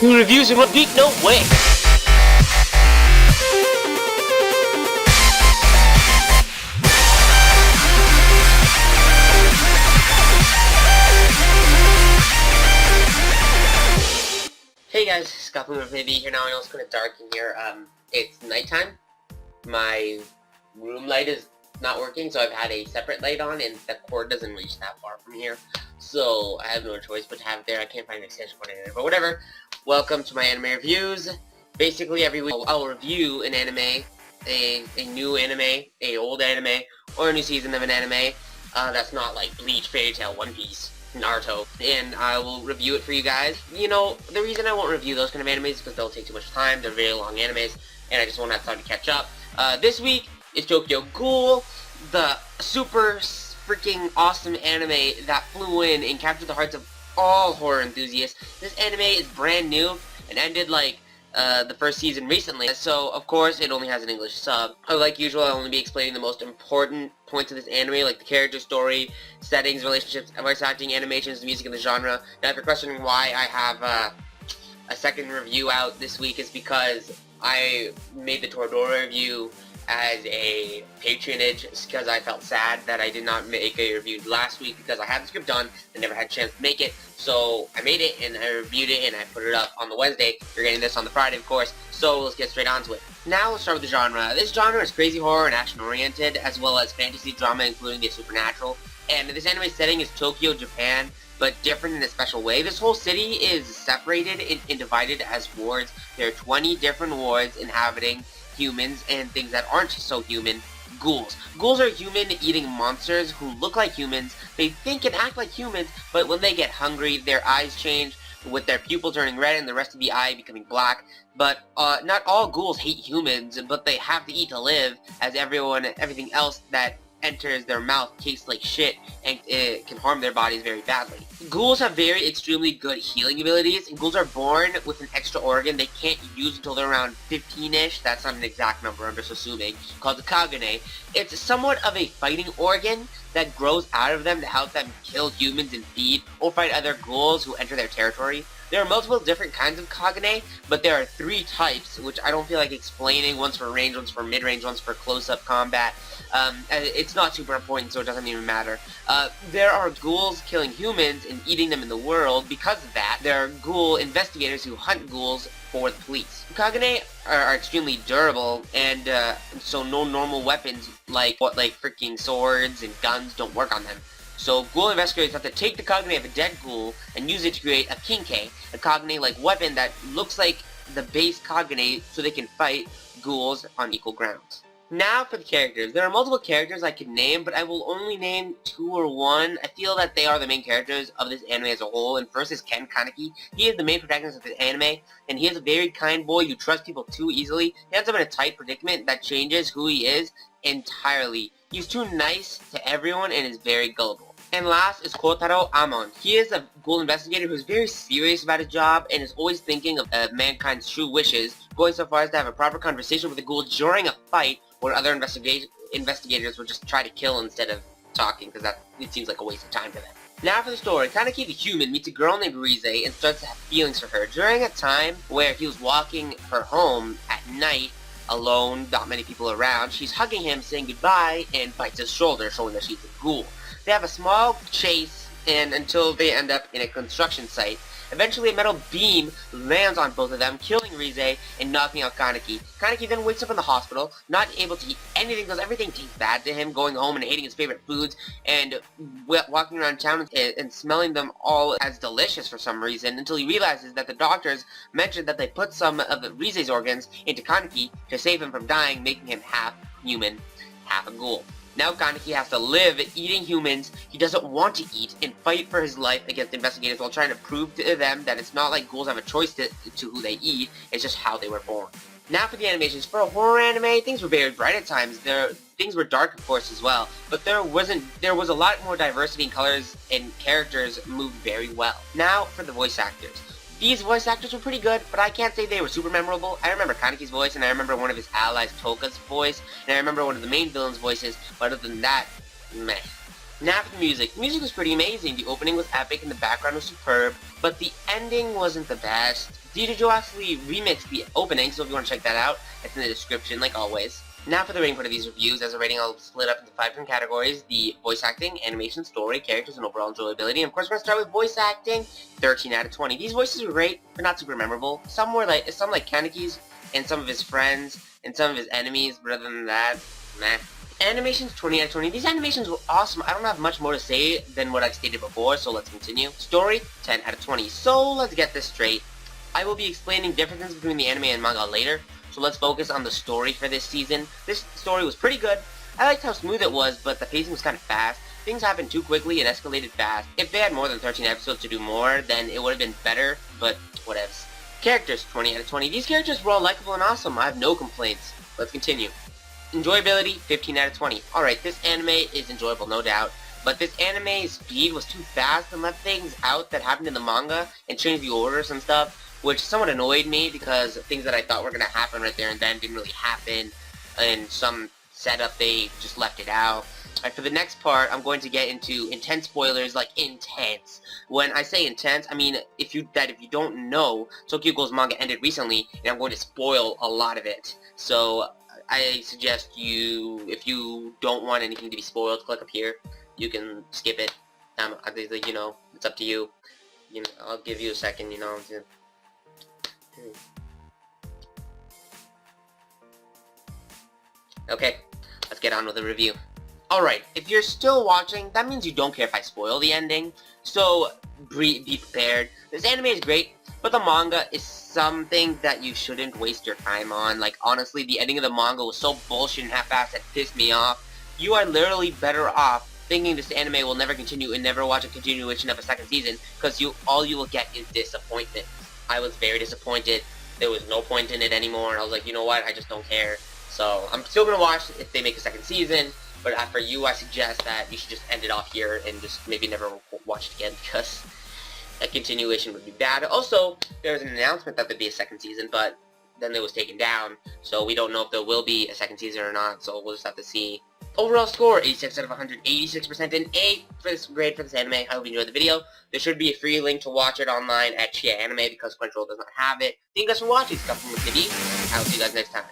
New reviews in 1 week? No way! Hey guys, Scott from Baby here now. I know it's kind of dark in here. It's nighttime. My room light is not working, so I've had a separate light on, and the cord doesn't reach that far from here. So I have no choice but to have it there. I can't find an extension cord in it, but whatever. Welcome to my anime reviews. Basically, every week I'll review an anime, a new anime, a old anime, or a new season of an anime that's not like Bleach, Fairy Tail, One Piece, Naruto, and I will review it for you guys. You know, the reason I won't review those kind of animes is because they'll take too much time. They're very long animes, and I just won't have time to catch up. This week is Tokyo Ghoul, the super freaking awesome anime that flew in and captured the hearts of all horror enthusiasts. This anime is brand new and ended like the first season recently, so of course it only has an English sub. Like usual, I'll only be explaining the most important points of this anime, like the character, story, settings, relationships, voice acting, animations, the music, and the genre. Now if you're questioning why I have a second review out this week, is because I made the Toradora review as a patronage because I felt sad that I did not make a review last week because I had the script done and never had a chance to make it. So I made it and I reviewed it and I put it up on the Wednesday. You're getting this on the Friday, of course. So let's get straight onto it. Now let's start with the genre. This genre is crazy horror and action oriented, as well as fantasy drama including the supernatural. And this anime setting is Tokyo, Japan, but different in a special way. This whole city is separated and divided as wards. There are 20 different wards inhabiting humans and things that aren't so human. Ghouls. Ghouls are human-eating monsters who look like humans. They think and act like humans, but when they get hungry, their eyes change, with their pupil turning red and the rest of the eye becoming black. But not all ghouls hate humans, but they have to eat to live, as everything else that enters their mouth tastes like shit and it can harm their bodies very badly. Ghouls have very extremely good healing abilities, and ghouls are born with an extra organ they can't use until they're around 15-ish, that's not an exact number, I'm just assuming, called the Kagane. It's somewhat of a fighting organ that grows out of them to help them kill humans and feed, or fight other ghouls who enter their territory. There are multiple different kinds of Kagane, but there are 3 types, which I don't feel like explaining. One's for range, one's for mid-range, one's for close-up combat. It's not super important, so it doesn't even matter. There are ghouls killing humans and eating them in the world. Because of that, there are ghoul investigators who hunt ghouls for the police. Kagane are extremely durable, and so no normal weapons like freaking swords and guns don't work on them. So ghoul investigators have to take the Kagane of a dead ghoul and use it to create a Kinkei, a Kagane-like weapon that looks like the base Kagane, so they can fight ghouls on equal grounds. Now for the characters. There are multiple characters I could name, but I will only name 2 or 1. I feel that they are the main characters of this anime as a whole, and first is Ken Kaneki. He is the main protagonist of this anime, and he is a very kind boy who trusts people too easily. He ends up in a tight predicament that changes who he is entirely. He's too nice to everyone and is very gullible. And last is Kotaro Amon. He is a ghoul investigator who is very serious about his job and is always thinking of mankind's true wishes, going so far as to have a proper conversation with a ghoul during a fight where other investigators would just try to kill instead of talking, because it seems like a waste of time for them. Now for the story. Kaneki the human meets a girl named Rize and starts to have feelings for her. During a time where he was walking her home at night, alone, not many people around, she's hugging him, saying goodbye, and bites his shoulder, showing that she's a ghoul. They have a small chase until they end up in a construction site. Eventually a metal beam lands on both of them, killing Rize and knocking out Kaneki. Kaneki then wakes up in the hospital, not able to eat anything because everything tastes bad to him, going home and hating his favorite foods, and walking around town and smelling them all as delicious for some reason, until he realizes that the doctors mentioned that they put some of Rize's organs into Kaneki to save him from dying, making him half human, half a ghoul. Now Kaneki has to live eating humans he doesn't want to eat and fight for his life against investigators while trying to prove to them that it's not like ghouls have a choice to who they eat, it's just how they were born. Now for the animations. For a horror anime, things were very bright at times. Things were dark, of course, as well, but there was a lot more diversity in colors, and characters moved very well. Now for the voice actors. These voice actors were pretty good, but I can't say they were super memorable. I remember Kaneki's voice, and I remember one of his allies, Toka's voice, and I remember one of the main villain's voices, but other than that, meh. Now for the music. The music was pretty amazing. The opening was epic and the background was superb, but the ending wasn't the best. DJ actually remixed the opening, so if you want to check that out, it's in the description, like always. Now for the rating part of these reviews. As a rating, I'll split up into 5 different categories: the voice acting, animation, story, characters, and overall enjoyability. And of course, we're going to start with voice acting. 13 out of 20. These voices were great, but not super memorable. Some like Kaneki's and some of his friends and some of his enemies, but other than that, meh. Animations, 20 out of 20. These animations were awesome. I don't have much more to say than what I've stated before, so let's continue. Story, 10 out of 20. So let's get this straight. I will be explaining differences between the anime and manga later, so let's focus on the story for this season. This story was pretty good. I liked how smooth it was, but the pacing was kind of fast. Things happened too quickly and escalated fast. If they had more than 13 episodes to do more, then it would have been better, but whatevs. Characters, 20 out of 20. These characters were all likable and awesome. I have no complaints. Let's continue. Enjoyability, 15 out of 20. Alright, this anime is enjoyable, no doubt, but this anime's speed was too fast and left things out that happened in the manga and changed the orders and stuff, which somewhat annoyed me because things that I thought were going to happen right there and then didn't really happen, and some setup they just left it out. Alright, for the next part, I'm going to get into intense spoilers, like intense. When I say intense, I mean if you don't know, Tokyo Ghoul's manga ended recently, and I'm going to spoil a lot of it. So I suggest if you don't want anything to be spoiled, click up here. You can skip it. You know, it's up to you. You know, I'll give you a second. You know. Okay, let's get on with the review. Alright, if you're still watching, that means you don't care if I spoil the ending, so be prepared. This anime is great, but the manga is something that you shouldn't waste your time on. Like, honestly, the ending of the manga was so bullshit and half-assed that pissed me off. You are literally better off thinking this anime will never continue and never watch a continuation of a second season, because all you will get is disappointment. I was very disappointed. There was no point in it anymore, and I was like, you know what, I just don't care. So, I'm still going to watch if they make a second season, but for you, I suggest that you should just end it off here and just maybe never watch it again, because a continuation would be bad. Also, there was an announcement that there'd be a second season, but then it was taken down, so we don't know if there will be a second season or not, so we'll just have to see. Overall score, 86 out of 100, 86%, and A for this grade for this anime. I hope you enjoyed the video. There should be a free link to watch it online at Chia Anime because Crunchyroll does not have it. Thank you guys for watching. Stuff from the TV. I will see you guys next time.